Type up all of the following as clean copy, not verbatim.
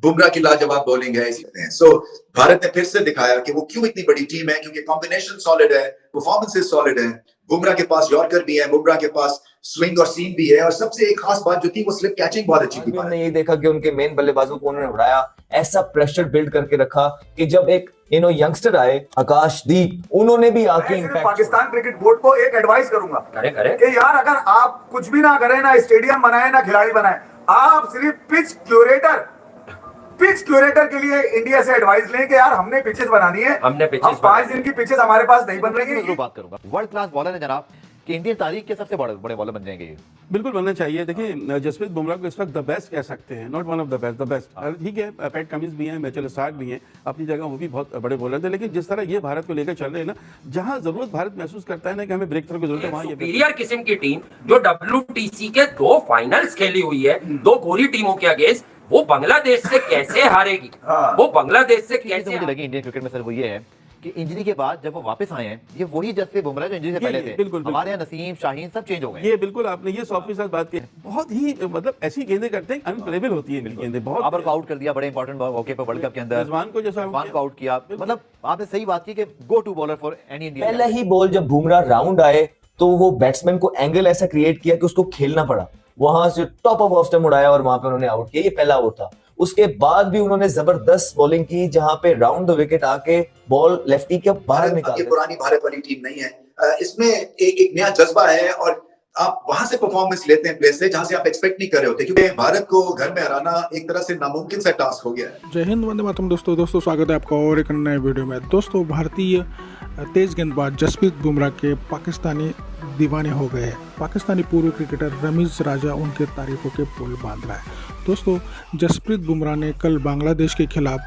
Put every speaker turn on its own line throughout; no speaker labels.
बुमराह की लाजवाब बॉलिंग है। सो भारत ने फिर से दिखाया कि वो क्यों इतनी बड़ी टीम है, क्योंकि कॉम्बिनेशन सॉलिड है, परफॉर्मेंसेस सॉलिड है। बुमराह के पास यॉर्कर भी है, बुमराह के पास स्विंग और सीम भी है, और सबसे एक खास बात जो थी वो स्लिप कैचिंग बहुत अच्छी थी।
हमने ये देखा कि उनके मेन बल्लेबाजों को उन्होंने उड़ाया, ऐसा प्रेशर बिल्ड करके रखा कि जब एक यंगस्टर आए आकाशदीप, उन्होंने भी आके इम्पैक्ट।
पाकिस्तान क्रिकेट बोर्ड को एक एडवाइस करूंगा
करे
कि यार अगर आप कुछ भी ना करें, ना स्टेडियम बनाए ना खिलाड़ी बनाए, आप सिर्फ पिच क्यूरेटर के लिए इंडिया से एडवाइस लें कि यार हमने पिचेस बनानी है, हमने 5 दिन की पिचेस हमारे पास नहीं बन रही है।
बात करूंगा वर्ल्ड क्लास बॉलर है जनाब कि इंडियन तारीख के सबसे बड़े बॉलर बन जाएंगे ये।
बिल्कुल बनना चाहिए। देखिए जसप्रीत बुमराह को इस वक्त द बेस्ट कह सकते हैं, not one of the best, the best. ठीक है, पैट कमिंस भी हैं, मिचेल स्टार्क भी हैं, अपनी जगह वो भी बहुत बड़े बॉलर थे, लेकिन जिस तरह ये भारत को लेकर चल रहे हैं ना, जहां जरूरत भारत महसूस करता है ना कि हमें ब्रेक थ्रू की जरूरत है, वहां ये
सुपीरियर किस्म की टीम जो WTC के 2 फाइनल्स खेली हुई है 2 गोरी टीमों के अगेंस्ट, वो बांग्लादेश से कैसे हारेगी? वो बांग्लादेश से कैसे
मुझे लगी इंडियन क्रिकेट में सर वो ये है कि इंजरी के बाद जब वो वापस आए हैं, ये वही जसप्रीत बुमराह जो इंजरी से पहले थे।
बिल्कुल
हमारे यहाँ नसीम शाहीन सब चेंज हो गए।
ये बिल्कुल आपने ये 100% बात की। बहुत ही मतलब ऐसी गेंदें करते हैं, अनप्लेबल होती है इनकी गेंदें। बहुत
बाबर को आउट कर दिया बड़े इंपॉर्टेंट मौके पर वर्ल्ड कप के अंदर,
रिजवान को जैसा
आउट किया। मतलब आपने सही बात की कि go to bowler for any Indian.
पहला ही बॉल जब बुमराह राउंड आए तो वो बैट्समैन को एंगल ऐसा क्रिएट किया कि उसको खेलना पड़ा, वहां से टॉप ऑफ ऑफ स्टंप उड़ाया और वहां पे उन्होंने आउट किया। ये पहला ओवर था। उसके बाद भी उन्होंने जबरदस्त बॉलिंग की, जहां पे राउंड द विकेट आके बॉल लेफ्टी के बाहर निकाल।
ये पुरानी भारत वाली टीम नहीं है, इसमें एक नया जज्बा है, और आप वहां से परफॉर्मेंस लेते हैं प्लेस से जहां से आप एक्सपेक्ट नहीं कर रहे होते, क्योंकि भारत को घर में हराना एक तरह से नामुमकिन सा टास्क हो गया है।
जय हिंद, वंदे मातरम। दोस्तों स्वागत है आपका और एक नए वीडियो में। दोस्तों भारतीय तेज गेंदबाज जसप्रीत बुमराह के पाकिस्तानी दीवाने हो गए हैं। पाकिस्तानी पूर्व क्रिकेटर रमीज राजा उनके तारीफों के पुल बांध रहा है। दोस्तों जसप्रीत बुमराह ने कल बांग्लादेश के खिलाफ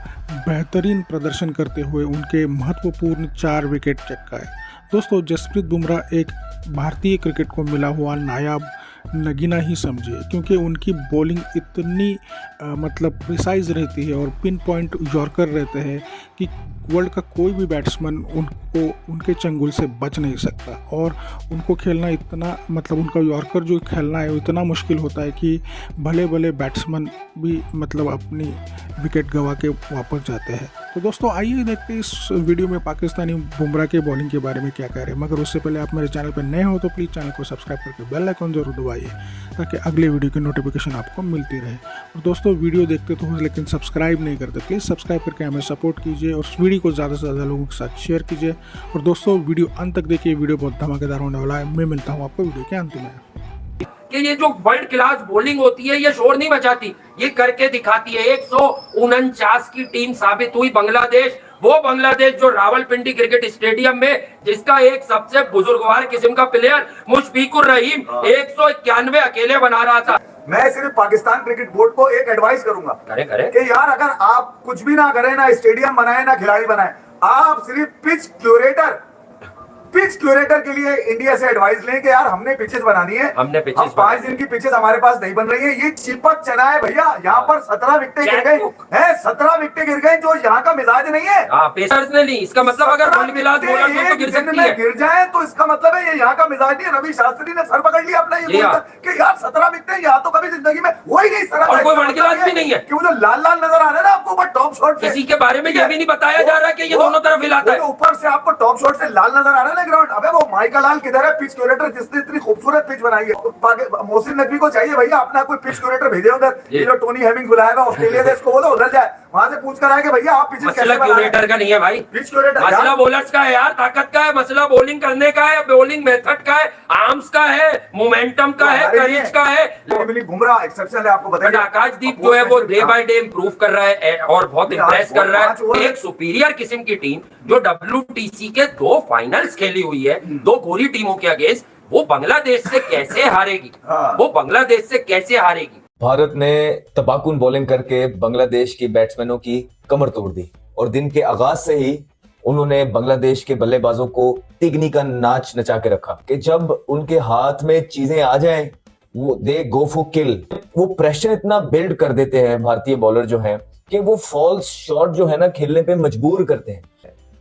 बेहतरीन प्रदर्शन करते हुए उनके महत्वपूर्ण 4 विकेट चटकाए। दोस्तों जसप्रीत बुमराह एक भारतीय क्रिकेट को मिला हुआ नायाब नगीना ही समझिए, क्योंकि उनकी बॉलिंग इतनी मतलब प्रिसाइज रहती है और पिन पॉइंट यॉर्कर रहते हैं कि वर्ल्ड का कोई भी बैट्समैन उनको उनके चंगुल से बच नहीं सकता। और उनको खेलना इतना मतलब उनका यॉर्कर जो खेलना है वो इतना मुश्किल होता है कि भले भले बैट्समैन भी मतलब अपनी विकेट गंवा के वापस जाते हैं। तो दोस्तों आइए देखते हैं इस वीडियो में पाकिस्तानी बुमराह के बॉलिंग के बारे में क्या कह रहे हैं। मगर उससे पहले आप मेरे चैनल पर नए हो तो प्लीज़ चैनल को सब्सक्राइब करके बेल आइकन जरूर दबाइए ताकि अगले वीडियो की नोटिफिकेशन आपको मिलती रहे। और दोस्तों वीडियो देखते तो हो लेकिन सब्सक्राइब नहीं करते, प्लीज़ सब्सक्राइब करके हमें सपोर्ट कीजिए और वीडियो को ज़्यादा से ज़्यादा लोगों के साथ शेयर कीजिए। और दोस्तों वीडियो अंत तक देखिए, वीडियो बहुत धमाकेदार होने वाला है। मैं मिलता हूँ आपको वीडियो के अंत में।
कि ये जो वर्ल्ड क्लास बॉलिंग होती है ये शोर नहीं मचाती, ये करके दिखाती है। 149 की टीम साबित हुई बांग्लादेश, वो बांग्लादेश जो रावलपिंडी क्रिकेट स्टेडियम में जिसका एक सबसे बुजुर्गवार किस्म का प्लेयर मुशफिकुर रहीम 191 अकेले बना रहा था।
मैं सिर्फ पाकिस्तान क्रिकेट बोर्ड को एक एडवाइस करूंगा
करे
कि यार अगर आप कुछ भी ना करें, ना स्टेडियम बनाए ना खिलाड़ी बनाए, आप सिर्फ पिच क्यूरेटर के लिए इंडिया से एडवाइस लें कि यार हमने पिचेस बनानी है, हमने 5 दिन की पिचेस हमारे पास नहीं बन रही है। ये चिपक चना है भैया, यहाँ पर 17 विकेट गिर गए हैं, 17 विकेट गिर गए जो यहाँ का मिजाज नहीं है।
पेसर्स ने नहीं, इसका मतलब अगर वर्ल्ड क्लास बॉलर तो गिर सकती है,
गिर जाए तो इसका मतलब है ये यहाँ का मिजाज नहीं है। रवि शास्त्री ने सर पकड़ लिया अपना, ये कि यार 17 विकेट यहाँ तो कभी जिंदगी में वही नहीं।
और कोई वर्ल्ड क्लास भी नहीं है,
क्यों जो लाल लाल नजर आ रहा है ना आपको ऊपर टॉप शॉट,
किसी के बारे में यह भी नहीं बताया जा रहा कि ये दोनों तरफ हिलाता है।
ऊपर से आपको टॉप शॉट से लाल नजर आ रहा है ना ग्राउंड। अबे वो माइकल लाल किधर है पिच क्यूरेटर जिसने इतनी खूबसूरत पिच बनाई है? मोहसिन नकवी को चाहिए भैया अपना कोई पिच क्यूरेटर भेजे उधर। ये जो टोनी हेमिंग बुलाएगा ऑस्ट्रेलिया से, इसको बोलो उधर जाए, वहां से पूछ कर आए कि भैया आप पिच कैसे बना रहे हैं?
क्यूरेटर का नहीं है भाई,
पिच क्यूरेटर
मसला बॉलर्स का है यार, ताकत का है, मसला बॉलिंग करने का है, बॉलिंग मेथड का है, आर्म्स का है, मोमेंटम का है, करेज का है।
बुमराह एक्सेप्शनल है, आपको बताइए।
आकाशदीप जो है वो डे बाय डे इंप्रूव कर रहा है और बहुत इंप्रेस कर रहा है। एक सुपीरियर किस्म की टीम जो WTC के 2 फाइनल्स खेली हुई है 2 गोरी टीमों के अगेंस्ट, वो बांग्लादेश से कैसे हारेगी? वो बांग्लादेश से कैसे हारेगी?
भारत ने तबाकुन बॉलिंग करके बांग्लादेश की बैट्समैनों की कमर तोड़ दी और दिन के आगाज से ही उन्होंने बांग्लादेश के बल्लेबाजों को तिगनी का नाच नचा के रखा कि जब उनके हाथ में चीजें आ जाएं वो दे गो फॉर किल। वो प्रेशर इतना बिल्ड कर देते हैं भारतीय बॉलर जो हैं कि वो फॉल्स शॉट जो है ना खेलने पे मजबूर करते हैं।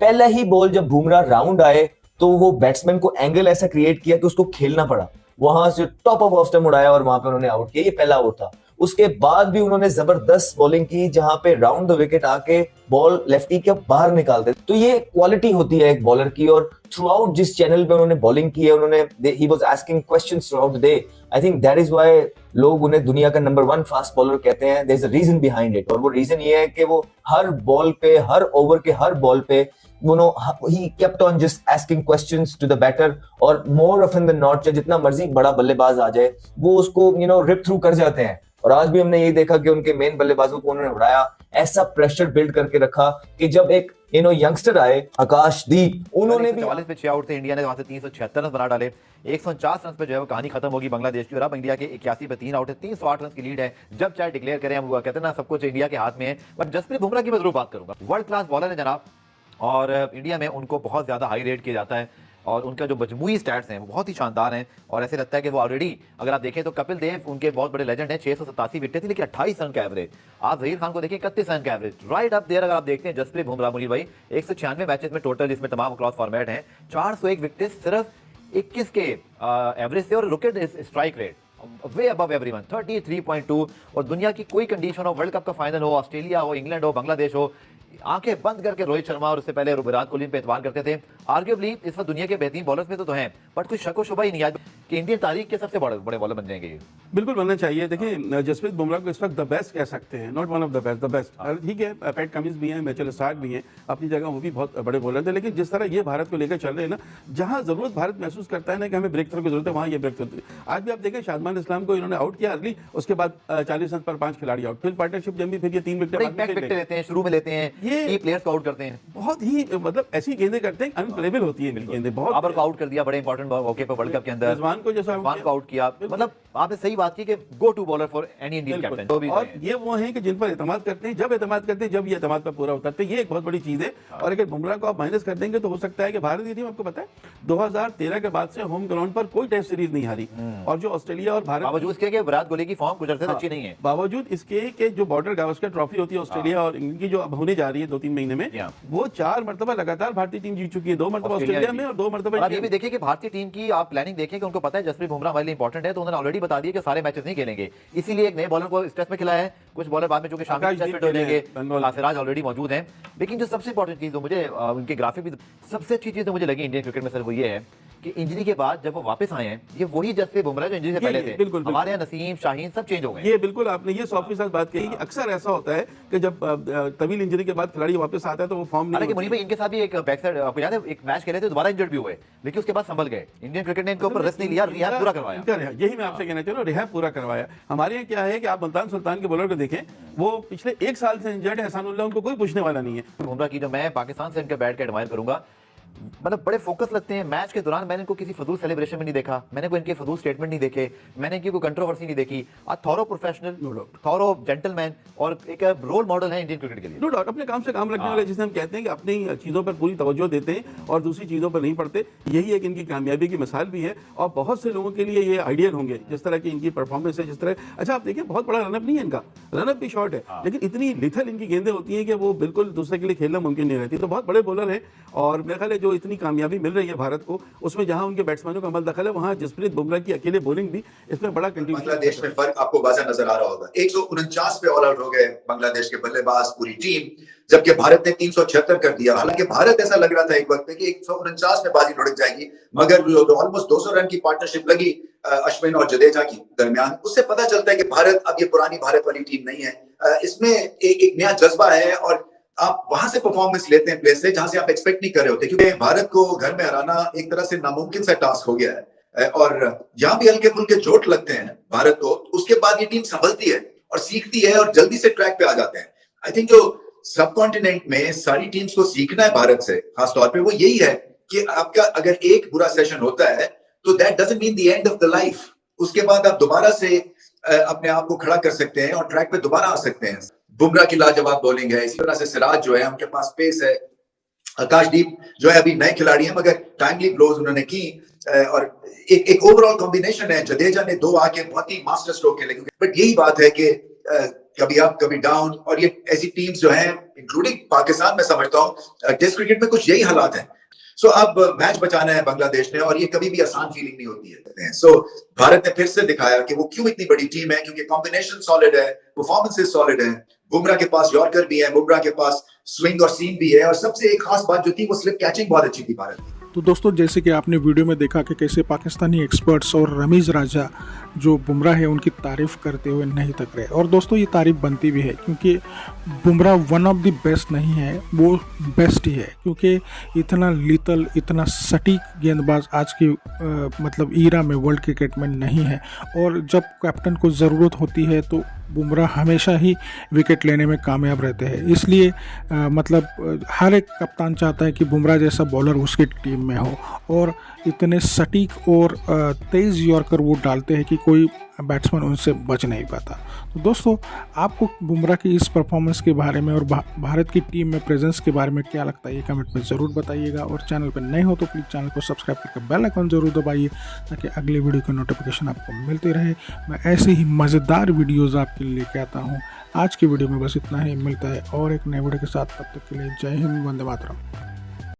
पहला ही बॉल जब बुमराह राउंड आए तो वो बैट्समैन को एंगल ऐसा क्रिएट किया कि उसको खेलना पड़ा, वहां से टॉप ऑफ ऑफ स्टंप उड़ाया और वहां पे उन्होंने आउट किया। ये पहला ओवर था। उसके बाद भी उन्होंने जबरदस्त बॉलिंग की जहां पे राउंड द विकेट आके बॉल लेफ्टी के बाहर निकालते। तो ये क्वालिटी होती है एक बॉलर की। और थ्रू आउट जिस चैनल पे उन्होंने बॉलिंग की है, उन्होंने he was asking questions through out the day. I think that is why लोग उन्हें दुनिया का नंबर 1 फास्ट बॉलर कहते हैं। There is a reason behind it, और वो रीजन ये है कि वो हर बॉल पे, हर ओवर के हर बॉल पे he kept on just asking questions to the batter, और more often than not जितना मर्जी बड़ा बल्लेबाज आ जाए वो उसको रिप थ्रू कर जाते हैं। और आज भी हमने यही देखा कि उनके मेन बल्लेबाजों को उन्होंने उड़ाया, ऐसा प्रेशर बिल्ड करके रखा कि जब एक यंगस्टर आए आकाशदीप, उन्होंने भी
44 पे 6 आउट थे, इंडिया ने वहां से 376 रन बना डाले। 149 रन पे जो है वो कहानी खत्म होगी बांग्लादेश की। और अब इंडिया के 81 पे 3 आउट है, 308 रन की लीड है। जब चाहे डिक्लेयर करें, हम कहते हैं ना सब कुछ इंडिया के हाथ में है। बट जसप्रीत बुमराह की मैं जरूर बात करूंगा, वर्ल्ड क्लास बॉलर है जनाब, और इंडिया में उनको बहुत ज्यादा हाई रेट किया जाता है, और उनका जो मजमूई स्टैट्स हैं वो बहुत ही शानदार हैं। और ऐसे लगता है कि वो ऑलरेडी, अगर आप देखें तो कपिल देव उनके बहुत बड़े लेजेंड हैं, 687 विकेट थी लेकिन 28 रन का एवरेज। आप जहीर खान को देखें 31 रन का एवरेज, राइट अप देयर। अगर आप देखते हैं जसप्रीत बुमराह मुनीर भाई 196 मैचेस में टोटल, जिसमें तमाम क्रॉस फॉर्मेट हैं, 401 विकेट सिर्फ 21 के एवरेज से, और विकेट स्ट्राइक रेट वे अबव एवरीवन 33.2। और दुनिया की कोई कंडीशन हो, वर्ल्ड कप का फाइनल हो, ऑस्ट्रेलिया हो, इंग्लैंड हो, बांग्लादेश हो, आंखें बंद करके रोहित शर्मा और उससे पहले विराट कोहली पे एतबार करते थे। आर्ग्यूबली इस वक्त दुनिया के बेहतरीन बॉलर्स में तो हैं, बट कोई शक व शुबा ही नहीं आज कि इंडियन तारीख के सबसे बड़े बॉलर बन जाएंगे।
बिल्कुल बनना चाहिए। देखिए जसप्रीत बुमराह को इस वक्त द बेस्ट कह सकते हैं, not one of the best, the best. ठीक है, पैट कमिंस भी हैं, मिचेल स्टार्क भी हैं, अपनी जगह वो भी बहुत बड़े बॉलर थे। लेकिन जिस तरह ये भारत को लेकर चल रहे हैं ना, जहां जरूरत भारत महसूस करता है ना कि हमें ब्रेक थ्रू की जरूरत है, वहां ये ब्रेक थ्रू। आज भी आप देखें शादमान इस्लाम को इन्होंने आउट किया अर्ली, उसके बाद 40 रन पर 5 खिलाड़ी आउट, फिर पार्टनरशिप जमी, फिर ये 3 विकेट
लेते हैं, शुरू में लेते हैं, ये प्लेयर्स को आउट करते हैं,
बहुत ही मतलब ऐसी गेंदें करते हैं, अनप्लेबल होती है इनकी गेंदें। बहुत
बाबर को आउट कर दिया बड़े इंपॉर्टेंट मौके पर वर्ल्ड कप के अंदर,
रिजवान को जैसा
आउट किया। मतलब आपने सही बात की कि go to bowler for any Indian captain.
और ये वो हैं कि जिन पर एतमाद करते हैं, जब एतमाद करते हैं, जब ये एतमाद पर पूरा उतरते हैं, ये एक बहुत बड़ी चीज है। और अगर बुमराह को आप माइनस कर देंगे तो हो सकता है कि भारत की टीम, आपको पता है 2013 के बाद से होम ग्राउंड पर कोई टेस्ट सीरीज नहीं हारी, और जो ऑस्ट्रेलिया और भारत,
बावजूद इसके कि विराट कोहली की फॉर्म कुछ अर्से अच्छी नहीं है,
बावजूद इसके कि जो बॉर्डर गावस्कर ट्रॉफी होती है ऑस्ट्रेलिया और इंग्लैंड की, जो अब होने जा रही है 2-3 महीने में, वो 4 मरतबा लगातार भारतीय टीम जीत चुकी है, 2 मरतबा ऑस्ट्रेलिया में और 2 मरतबा।
आप ये भी देखिए कि भारतीय टीम की आप प्लानिंग देखें कि उनको पता है जसप्रीत बुमराह हमारे लिए इंपॉर्टेंट है, तो उन्होंने ऑलरेडी बता दिया कि सारे मैचेस नहीं खेलेंगे, इसीलिए एक नए बॉलर को इस टेस्ट में खिलाया है। कुछ बॉलर बाद में जो कि शामिल खेलेंगे, सिराज ऑलरेडी मौजूद हैं। लेकिन जो सबसे इंपॉर्टेंट चीज, मुझे उनके ग्राफिक भी सबसे अच्छी चीज मुझे लगी इंडियन क्रिकेट में सर, वो ये है कि इंजरी के बाद जब वो वापस आए हैं, ये वही जसप्रीत बुमराह जो इंजरी से पहले थे।
बिल्कुल,
हमारे यहाँ नसीम, शाहीन सब चेंज हो गए।
ये बिल्कुल आपने ये 100% बात कही कि अक्सर ऐसा होता है कि जब तवील इंजरी के बाद खिलाड़ी वापस आता है तो वो फॉर्म नहीं।
हालांकि मुनीर भाई इनके साथ भी एक बैक साइड, आपको याद है एक मैच खेले थे, दोबारा इंजर्ड भी हुए, लेकिन उसके बाद संभल गए। इंडियन क्रिकेट ने इनके ऊपर रेस्ट नहीं लिया, रिहैब पूरा करवाया।
यही मैं आपसे कहना चाह रहा हूँ, रिहैब पूरा करवाया। हमारे यहाँ क्या है कि आप मुल्तान सुल्तान के बॉलर को देखें, वो पिछले 1 साल से इंजर्ड है, एहसानुल्लाह उनको कोई पूछने वाला नहीं है।
बुमराह की जो मैं पाकिस्तान से इनके बैट के एडमायर करूंगा, मतलब बड़े फोकस लगते हैं मैच के दौरान। मैंने इनको किसी फजूल सेलिब्रेशन में नहीं देखा, मैंने कोई इनके फजूल स्टेटमेंट नहीं देखे, मैंने इनकी कोई कंट्रोवर्सी नहीं देखी। थॉरो प्रोफेशनल, थॉरो जेंटलमैन, और एक रोल मॉडल है इंडियन क्रिकेट के लिए।
नो डाउट, अपने काम से काम रखने वाले, जिसे हम कहते हैं कि अपनी चीजों पर पूरी तवज्जो देते हैं और दूसरी चीजों पर नहीं पड़ते, यही एक इनकी कामयाबी की मिसाल भी है। और बहुत से लोगों के लिए ये आइडियल होंगे जिस तरह की इनकी परफॉर्मेंस है, जिस तरह। अच्छा आप देखिए, बहुत बड़ा रनअप नहीं है इनका, रनअप भी शॉर्ट है, लेकिन इतनी लिथल इनकी गेंदें होती हैं कि वो बिल्कुल दूसरे के लिए खेलना मुमकिन नहीं रहती। तो बहुत बड़े बॉलर हैं, और मेरे ख्याल है जो इतनी कामयाबी मिल रही है भारत को, उसमें जहां उनके बैट्समैनों का अमल दखल है, वहां जसप्रीत बुमराह की अकेले बॉलिंग भी इसमें बड़ा कंट्रीब्यूशन।
बांग्लादेश में फर्क आपको वाज़ह नजर आ रहा होगा, 149 पे ऑल आउट हो गए बांग्लादेश के बल्लेबाज, पूरी टीम, जबकि भारत ने 376 कर दिया। हालांकि भारत ऐसा लग रहा था एक वक्त पे कि 149 में बाजी लुढ़क जाएगी, मगर ऑलमोस्ट 200 रन की पार्टनरशिप लगी अश्विन और जडेजा की दरमियान, उससे पता चलता है कि भारत अब ये पुरानी भारत वाली टीम नहीं है। इसमें एक नया जज्बा है, और आप वहां से परफॉर्मेंस लेते हैं प्लेस से जहां से आप एक्सपेक्ट नहीं कर रहे होते, क्योंकि भारत को घर में हराना एक तरह से नामुमकिन सा टास्क हो गया है। और जहां भी हल्के फुल्के चोट लगते हैं भारत को, उसके बाद ये टीम संभलती है और सीखती है और जल्दी से ट्रैक पे आ जाते हैं। आई थिंक जो सब कॉन्टिनेंट में सारी टीम्स को सीखना है भारत से खास तौर पे, वो यही है कि आपका अगर एक बुरा सेशन होता है तो that doesn't mean the end of the life. उसके बाद आप दोबारा से अपने आप को खड़ा कर सकते हैं और ट्रैक पे दोबारा आ सकते हैं। बुमराह की लाजवाब बॉलिंग है, इसी तरह से सिराज जो है, उनके पास पेस है, आकाशदीप जो है अभी नए खिलाड़ी हैं मगर टाइमली ब्लोज उन्होंने की, और एक ओवरऑल कॉम्बिनेशन है। जडेजा ने 2 आके बहुत ही मास्टर स्ट्रोक खेले, बट यही बात है कि कभी अप कभी डाउन, और ये ऐसी टीम्स जो हैं इंक्लूडिंग पाकिस्तान में समझता हूँ टेस्ट क्रिकेट में कुछ यही हालात हैं। सो अब मैच बचाना है बांग्लादेश ने, और ये कभी भी आसान फीलिंग नहीं होती है। सो भारत ने फिर से दिखाया कि वो क्यों इतनी बड़ी टीम है, क्योंकि कॉम्बिनेशन सॉलिड है, परफॉर्मेंसेस सॉलिड है। बुमराह के पास यॉर्कर भी है, बुमराह के पास स्विंग और सीम भी है, और सबसे एक खास बात जो थी वो स्लिप कैचिंग बहुत अच्छी थी भारत की।
तो दोस्तों, जैसे कि आपने वीडियो में देखा कि कैसे पाकिस्तानी एक्सपर्ट्स और रमीज़ राजा जो बुमराह है उनकी तारीफ़ करते हुए नहीं थक रहे। और दोस्तों, ये तारीफ़ बनती भी है, क्योंकि Bumrah one of the best नहीं है, वो बेस्ट ही है, क्योंकि इतना लीतल, इतना सटीक गेंदबाज आज की मतलब ईरा में वर्ल्ड क्रिकेट में नहीं है। और जब कैप्टन को ज़रूरत होती है तो बुमराह हमेशा ही विकेट लेने में कामयाब रहते हैं। इसलिए मतलब हर एक कप्तान चाहता है कि बुमराह जैसा बॉलर उसकी टीम में हो, और इतने सटीक और तेज़ यॉर्कर वो डालते हैं कि कोई बैट्समैन उनसे बच नहीं पाता। तो दोस्तों, आपको बुमराह की इस परफॉर्मेंस के बारे में और भारत की टीम में प्रेजेंस के बारे में क्या लगता है, ये कमेंट में ज़रूर बताइएगा। और चैनल पर नए हो तो प्लीज़ चैनल को सब्सक्राइब करके बेल आइकन ज़रूर दबाइए, ताकि अगले वीडियो की नोटिफिकेशन आपको मिलती रहे। मैं ऐसे ही मज़ेदार वीडियोज़ आपके लिए लेके आता हूँ। आज की वीडियो में बस इतना ही, मिलता है और एक नए वीडियो के साथ। तब तक के लिए जय हिंद, वंदे मातरम।